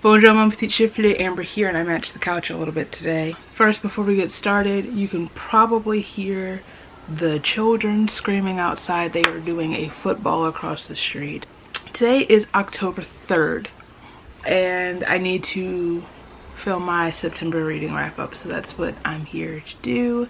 Bonjour, mon petit chifflet, Amber here, and I matched the couch a little bit today. First, before we get started, you can probably hear the children screaming outside. They are doing a football across the street. Today is October 3rd, and I need to film my September reading wrap-up, so that's what I'm here to do.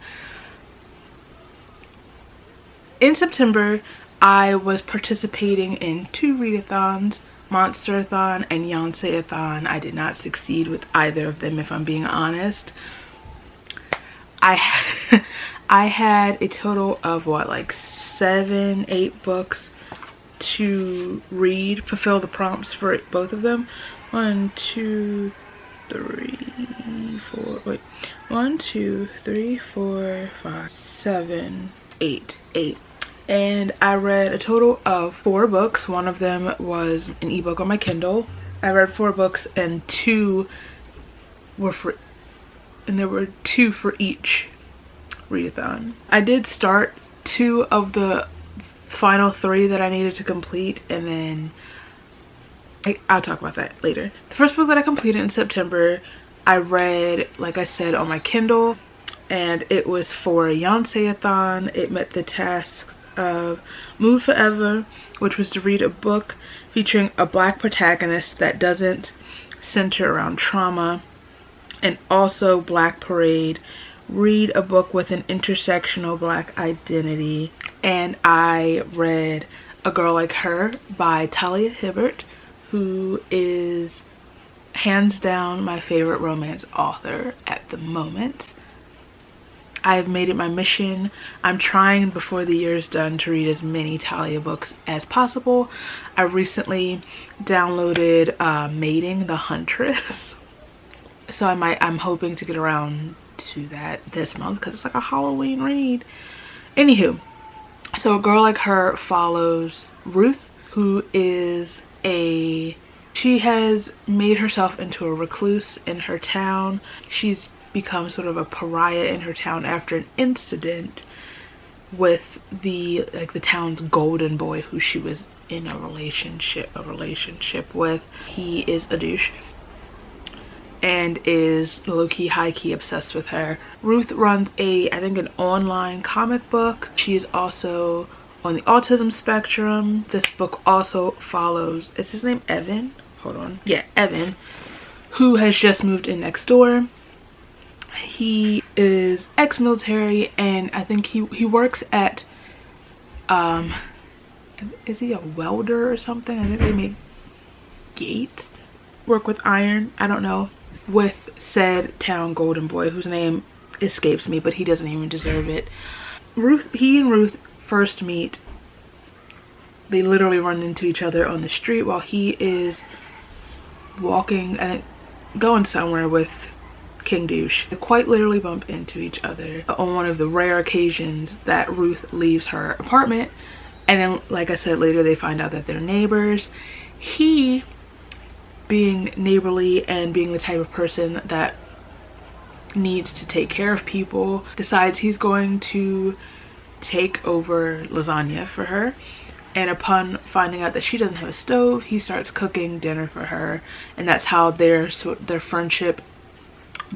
In September, I was participating in 2 readathons, Monster-a-thon and Yonsei-a-thon. I did not succeed with either of them, if I'm being honest. I had a total of what, like 7-8 books to read, fulfill the prompts for both of them. 1 2 3 4 wait 1 2 3 4 5 7 8 and I read a total of 4 books. One of them was an ebook on my Kindle. I read 4 books and 2 were for, and there were 2 for each readathon. I did start 2 of the final 3 that I needed to complete, and then I'll talk about that later. The first book that I completed in September, I read, like I said, on my Kindle, and it was for a Yonsei-a-thon. It met the task of Mood Forever, which was to read a book featuring a black protagonist that doesn't center around trauma, and also Black Parade, read a book with an intersectional black identity. And I read A Girl Like Her by Talia Hibbert, who is hands down my favorite romance author at the moment. I've made it my mission. I'm trying before the year is done to read as many Talia books as possible. I recently downloaded Mating the Huntress, so I'm hoping to get around to that this month because it's like a Halloween read. Anywho, so A Girl Like Her follows Ruth, who is she has made herself into a recluse in her town. She's become sort of a pariah in her town after an incident with the town's golden boy, who she was in a relationship with. He is a douche and is low-key, high-key obsessed with her. Ruth runs I think an online comic book. She is also on the autism spectrum. This book also follows, is his name Evan? Hold on. Yeah, Evan, who has just moved in next door. He is ex-military, and I think he works at, is he a welder or something? I think they make gates, work with iron, I don't know, with said town golden boy, whose name escapes me, but he doesn't even deserve it. He and Ruth first meet. They literally run into each other on the street while he is walking and going somewhere with King Douche. They quite literally bump into each other on one of the rare occasions that Ruth leaves her apartment, and then, like I said, later they find out that they're neighbors. He, being neighborly and being the type of person that needs to take care of people, decides he's going to take over lasagna for her. And upon finding out that she doesn't have a stove, he starts cooking dinner for her, and that's how their friendship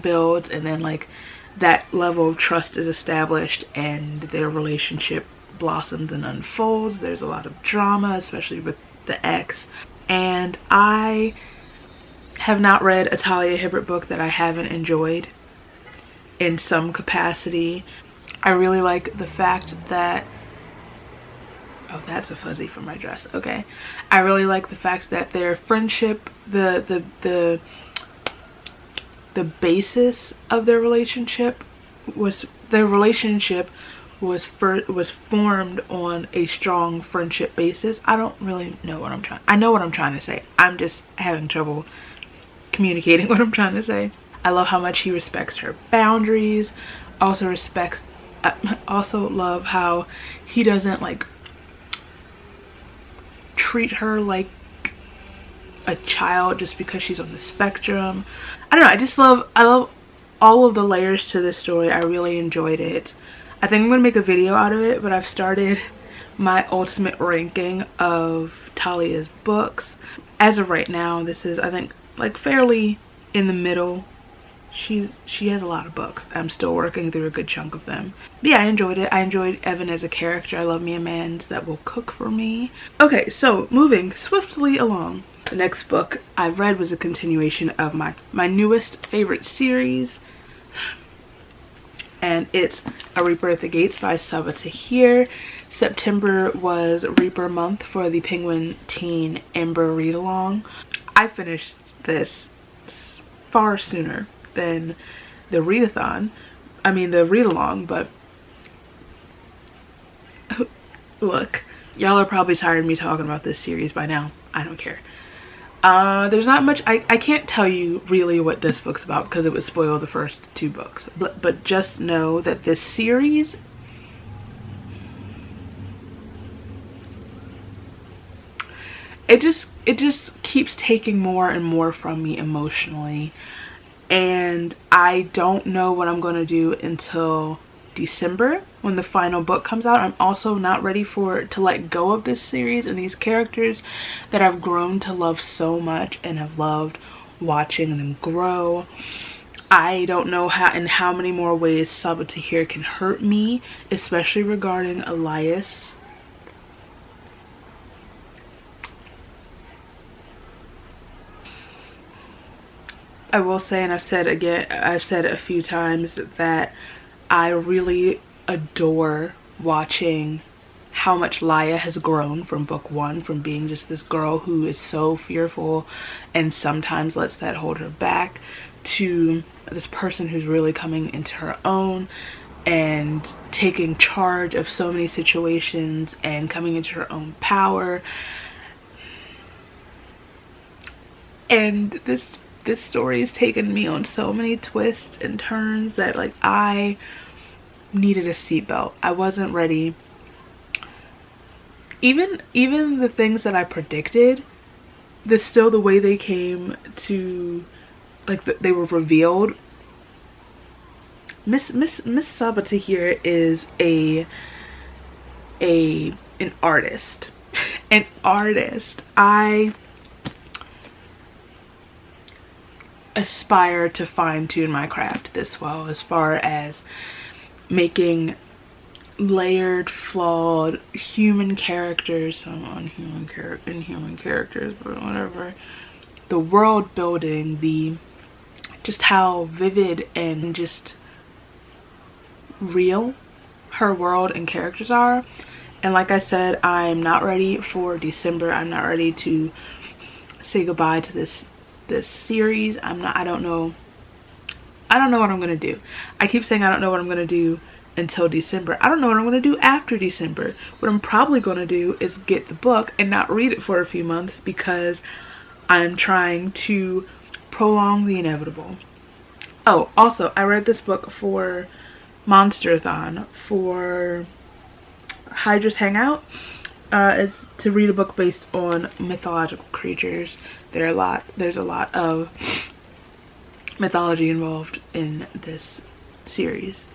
builds, and then like that level of trust is established and their relationship blossoms and unfolds. There's a lot of drama, especially with the ex. And I have not read a Talia Hibbert book that I haven't enjoyed in some capacity. I really like the fact that, oh, that's a fuzzy for my dress, okay. I really like the fact that their friendship, the basis of their relationship was formed on a strong friendship basis. I don't really know what I know what I'm trying to say. I'm just having trouble communicating what I'm trying to say. I love how much he respects her boundaries. Also love how he doesn't like treat her like a child just because she's on the spectrum. I don't know, I love all of the layers to this story. I really enjoyed it. I think I'm gonna make a video out of it, but I've started my ultimate ranking of Talia's books. As of right now, this is, I think, like fairly in the middle. She has a lot of books. I'm still working through a good chunk of them. But yeah, I enjoyed it. I enjoyed Evan as a character. I love me a man that will cook for me. Okay, so moving swiftly along. The next book I've read was a continuation of my newest favorite series. And it's A Reaper at the Gates by Sabaa Tahir. September was Reaper month for the Penguin Teen Ember read-along. I finished this far sooner than the readathon. I mean the read-along, but look, y'all are probably tired of me talking about this series by now. I don't care. There's not much. I can't tell you really what this book's about because it would spoil the first two books. But just know that this series, it just keeps taking more and more from me emotionally. And I don't know what I'm going to do until December when the final book comes out. I'm also not ready to let go of this series and these characters that I've grown to love so much and have loved watching them grow. I don't know how many more ways Sabaa Tahir can hurt me, especially regarding Elias. I will say, and I've said it a few times, that I really adore watching how much Laya has grown from book one, from being just this girl who is so fearful and sometimes lets that hold her back, to this person who's really coming into her own and taking charge of so many situations and coming into her own power. And this story has taken me on so many twists and turns that, like, I needed a seatbelt. I wasn't ready. Even the things that I predicted, the way they came to, like, they were revealed. Miss Sabaa Tahir is an artist. An artist. I aspire to fine-tune my craft this well, as far as making layered, flawed human characters, some inhuman characters, but whatever. The world building, just how vivid and just real her world and characters are. And like I said, I'm not ready for December. I'm not ready to say goodbye to this series. I don't know what I'm gonna do. I keep saying I don't know what I'm gonna do until December. I don't know what I'm gonna do after December. What I'm probably gonna do is get the book and not read it for a few months because I'm trying to prolong the inevitable. Oh, also, I read this book for Monsterathon for Hydra's Hangout. It's to read a book based on mythological creatures. There's a lot of mythology involved in this series.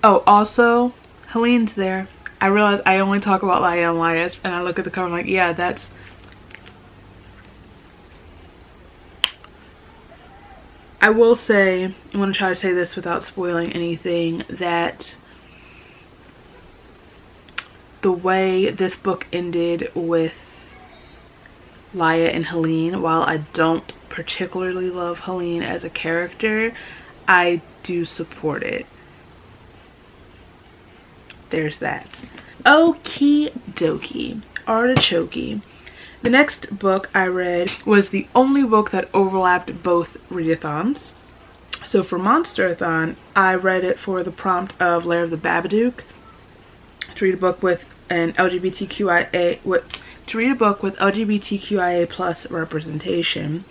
Oh, also, Helene's there. I realized I only talk about Laya and Elias, and I look at the cover, I'm like, yeah, that's... I will say, I'm going to try to say this without spoiling anything, that the way this book ended with Laya and Helene, while I don't particularly love Helene as a character, I do support it. There's that. Okie dokie. Artichoke. The next book I read was the only book that overlapped both readathons. So for Monsterathon, I read it for the prompt of Lair of the Babadook, to read a book with an LGBTQIA plus representation,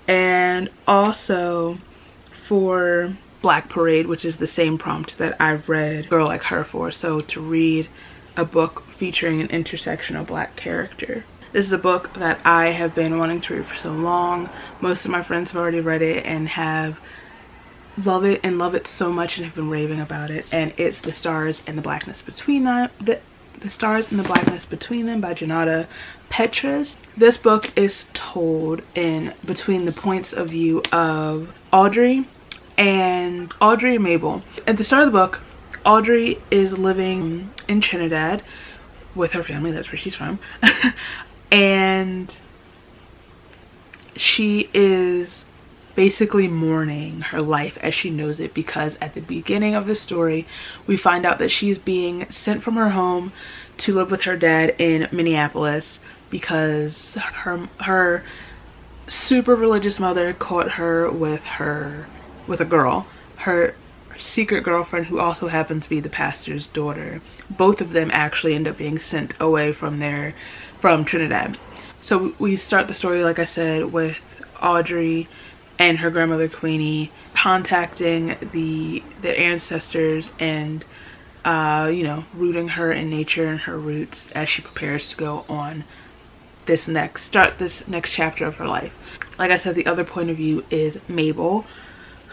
and also for Black Parade, which is the same prompt that I've read Girl Like Her for, so to read a book featuring an intersectional black character. This is a book that I have been wanting to read for so long. Most of my friends have already read it and love it so much and have been raving about it, and it's The Stars and the Blackness Between Them. The Stars and the Blackness Between Them by Janata Petrus. This book is told in between the points of view of Audrey and Mabel. At the start of the book, Audrey is living in Trinidad with her family. That's where she's from. And she is basically mourning her life as she knows it, because at the beginning of the story we find out that she's being sent from her home to live with her dad in Minneapolis because her super religious mother caught her with a girl, her secret girlfriend, who also happens to be the pastor's daughter. Both of them actually end up being sent away from Trinidad. So we start the story, like I said, with Audrey and her grandmother Queenie contacting the ancestors and rooting her in nature and her roots as she prepares to go on this next chapter of her life. Like I said, the other point of view is Mabel,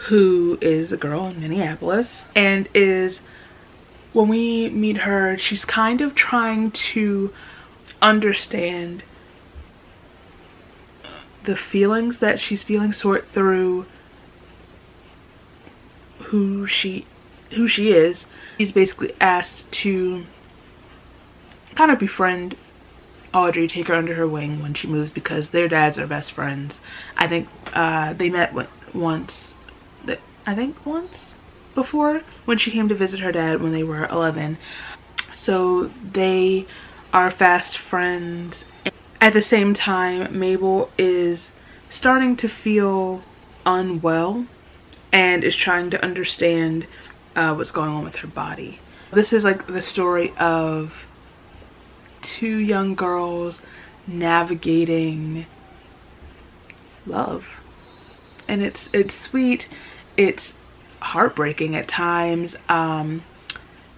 who is a girl in Minneapolis, and when we meet her, she's kind of trying to understand the feelings that she's feeling, sort through who she is. He's basically asked to kind of befriend Audrey, take her under her wing when she moves, because their dads are best friends. I think they met once before, when she came to visit her dad when they were 11. So they are fast friends. At the same time, Mabel is starting to feel unwell and is trying to understand what's going on with her body. This is like the story of two young girls navigating love, and it's sweet, it's heartbreaking at times.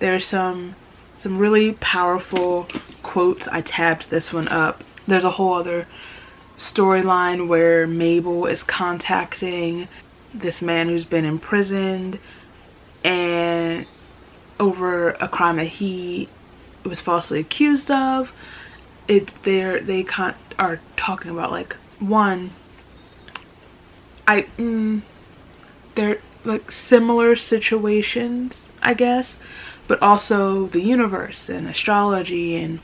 There's some really powerful quotes. I tabbed this one up. There's a whole other storyline where Mabel is contacting this man who's been imprisoned and over a crime that he was falsely accused of. They are talking about, like, they're like similar situations, I guess, but also the universe and astrology and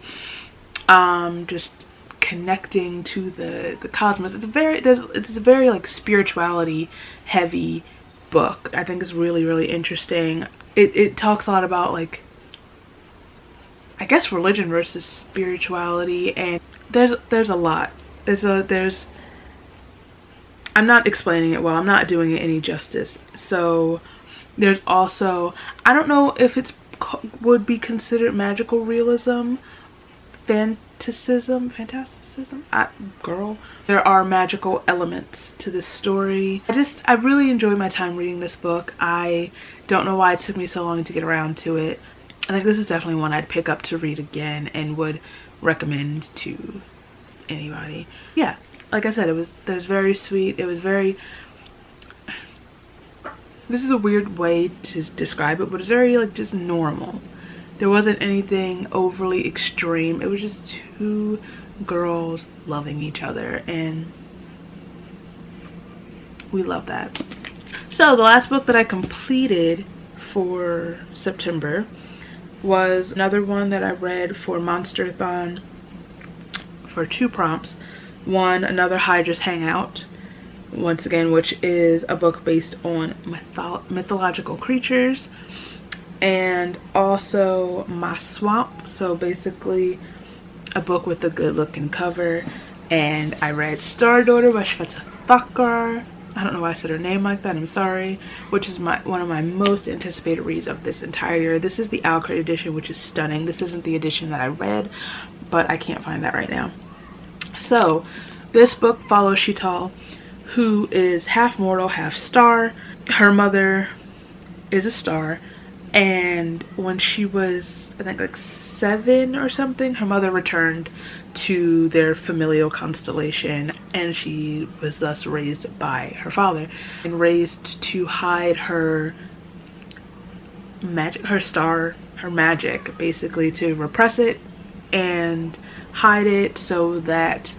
just connecting to the cosmos. It's a very like spirituality heavy book. I think it's really, really interesting. It talks a lot about, like, I guess religion versus spirituality, and there's a lot. I'm not explaining it well. I'm not doing it any justice. So there's also, I don't know if it's would be considered magical realism, fantasticism. Girl, there are magical elements to this story. I really enjoyed my time reading this book. I don't know why it took me so long to get around to it. I think this is definitely one I'd pick up to read again and would recommend to anybody. Yeah, like I said, it was very sweet. It was very, this is a weird way to describe it, but it's very, like, just normal. There wasn't anything overly extreme. It was just two girls loving each other, and we love that. So the last book that I completed for September was another one that I read for Monsterathon for 2 prompts. One, Another Hydra's Hangout, once again, which is a book based on mythological creatures, and also My Swamp, so basically a book with a good looking cover. And I read Star Daughter by Shweta Thakkar. I don't know why I said her name like that, I'm sorry, which is one of my most anticipated reads of this entire year. This is the Alcott edition, which is stunning. This isn't the edition that I read, but I can't find that right now. So this book follows Sheetal, who is half mortal, half star. Her mother is a star, and when she was, I think, like 7 or something, her mother returned to their familial constellation, and she was thus raised by her father and raised to hide her magic, her her magic, basically to repress it and hide it, so that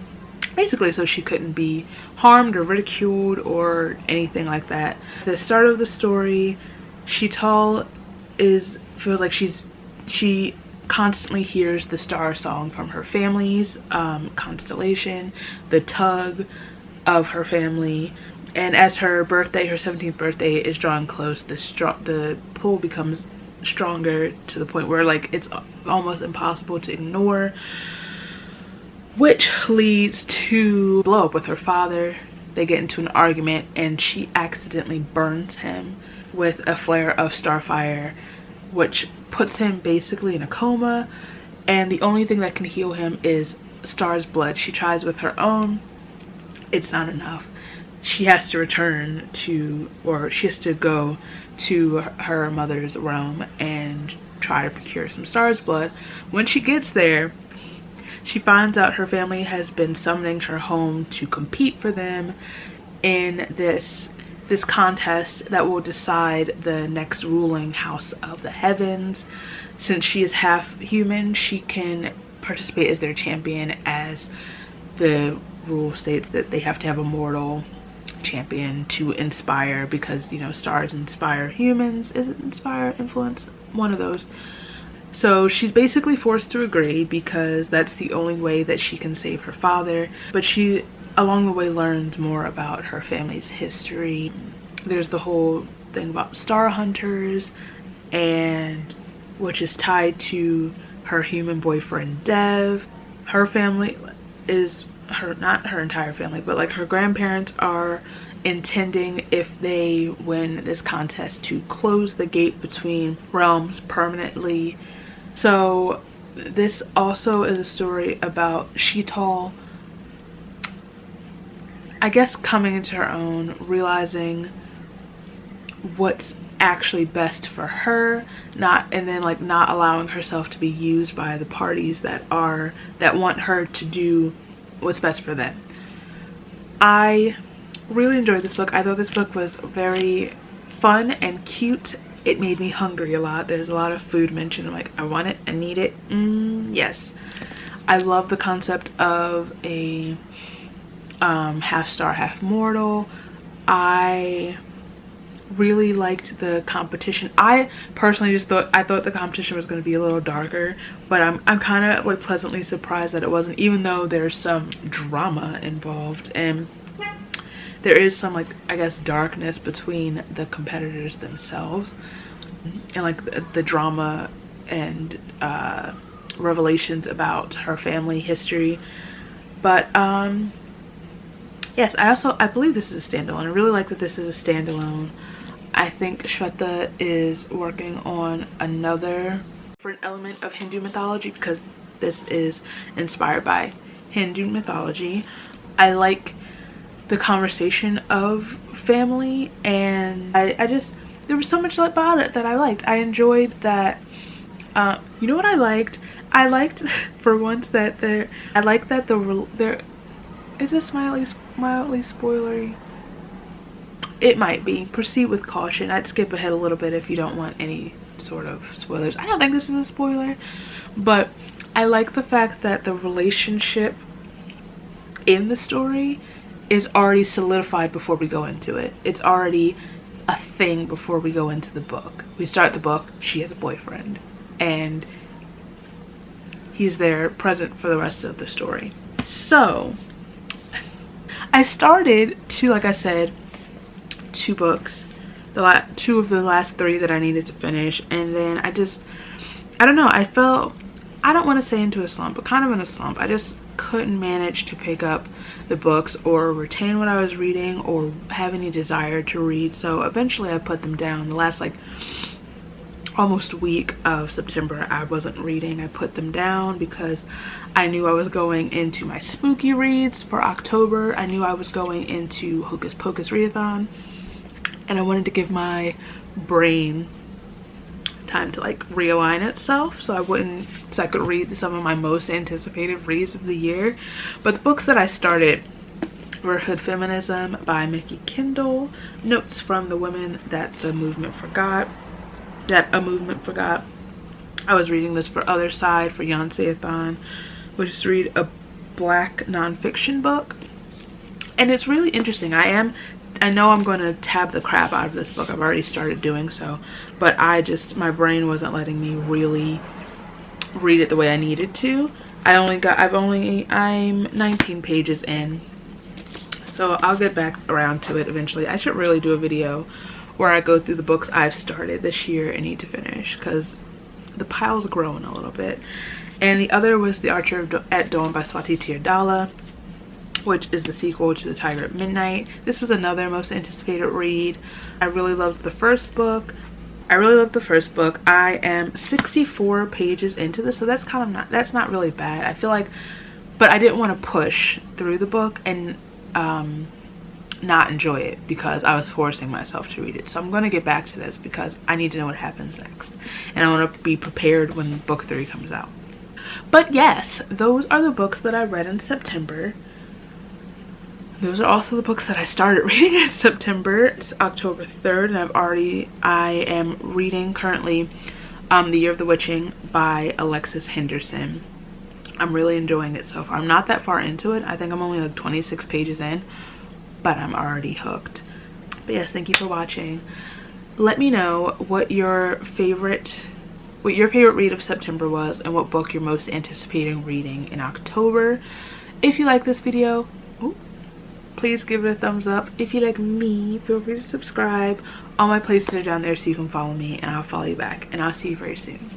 basically so she couldn't be harmed or ridiculed or anything like that. The start of the story, Sheetal feels like she constantly hears the star song from her family's constellation, the tug of her family, and as her 17th birthday is drawing close, the pull becomes stronger to the point where like it's almost impossible to ignore, which leads to blow up with her father. They get into an argument and she accidentally burns him with a flare of starfire, which puts him basically in a coma, and the only thing that can heal him is Star's blood. She tries with her own, it's not enough. She has to return to, or she has to go to her mother's realm and try to procure some Star's blood. When she gets there, she finds out her family has been summoning her home to compete for them in this contest that will decide the next ruling house of the heavens. Since she is half human, she can participate as their champion, as the rule states that they have to have a mortal champion to inspire, because you know stars inspire humans. Is it inspire, influence? One of those. So she's basically forced to agree because that's the only way that she can save her father. But she along the way learns more about her family's history. There's the whole thing about star hunters, and which is tied to her human boyfriend Dev. Her family is not her entire family, but like her grandparents are intending, if they win this contest, to close the gate between realms permanently. So this also is a story about Sheetal, I guess, coming into her own, realizing what's actually best for her, not allowing herself to be used by the parties that want her to do what's best for them. I really enjoyed this book. I thought this book was very fun and cute. It made me hungry a lot. There's a lot of food mentioned. I'm like, I want it, I need it. Yes. I love the concept of a half star, half mortal. I really liked the competition. I personally thought the competition was going to be a little darker, but I'm kind of like pleasantly surprised that it wasn't, even though there's some drama involved and there is some, like, I guess, darkness between the competitors themselves, and like the drama and revelations about her family history. But yes, I believe this is a standalone. I really like that this is a standalone. I think Shweta is working on another different element of Hindu mythology, because this is inspired by Hindu mythology. I like the conversation of family, and I just, there was so much about it that I liked. I enjoyed that. You know what I liked? I liked for once that there is this mildly spoilery. It might be. Proceed with caution. I'd skip ahead a little bit if you don't want any sort of spoilers. I don't think this is a spoiler, but I like the fact that the relationship in the story is already solidified before we go into it. It's already a thing before we go into the book. We start the book, she has a boyfriend, and he's there present for the rest of the story. So I started like I said, 2 books, two of the last 3 that I needed to finish, and then I don't know, I felt, I don't want to say into a slump, but kind of in a slump. I just couldn't manage to pick up the books or retain what I was reading or have any desire to read. So eventually I put them down. The last like almost week of September I wasn't reading. I put them down because I knew I was going into my spooky reads for October. I knew I was going into Hocus Pocus readathon, and I wanted to give my brain time to like realign itself so I could read some of my most anticipated reads of the year. But the books that I started were Hood Feminism by Mickey Kendall, Notes from the Women That a Movement Forgot, I was reading this for Other Side for Yonsei-a-thon, which is to read a black nonfiction book. And it's really interesting. I know I'm going to tab the crap out of this book. I've already started doing so. But my brain wasn't letting me really read it the way I needed to. I'm 19 pages in. So I'll get back around to it eventually. I should really do a video where I go through the books I've started this year and need to finish, because the pile's grown a little bit. And the other was The Archer at Dawn by Swati Teerdala, which is the sequel to The Tiger at Midnight. This was another most anticipated read. I really loved the first book. I am 64 pages into this, so that's not really bad. I feel like, but I didn't want to push through the book and not enjoy it because I was forcing myself to read it. So I'm going to get back to this because I need to know what happens next, and I want to be prepared when book 3 comes out. But yes, those are the books that I read in September. Those are also the books that I started reading in September. It's October 3rd, and I am reading currently The Year of the Witching by Alexis Henderson. I'm really enjoying it so far. I'm not that far into it. I think I'm only like 26 pages in, but I'm already hooked. But yes, thank you for watching. Let me know what your favorite read of September was and what book you're most anticipating reading in October. If you like this video, please give it a thumbs up. If you like me, feel free to subscribe. All my places are down there so you can follow me, and I'll follow you back. And I'll see you very soon.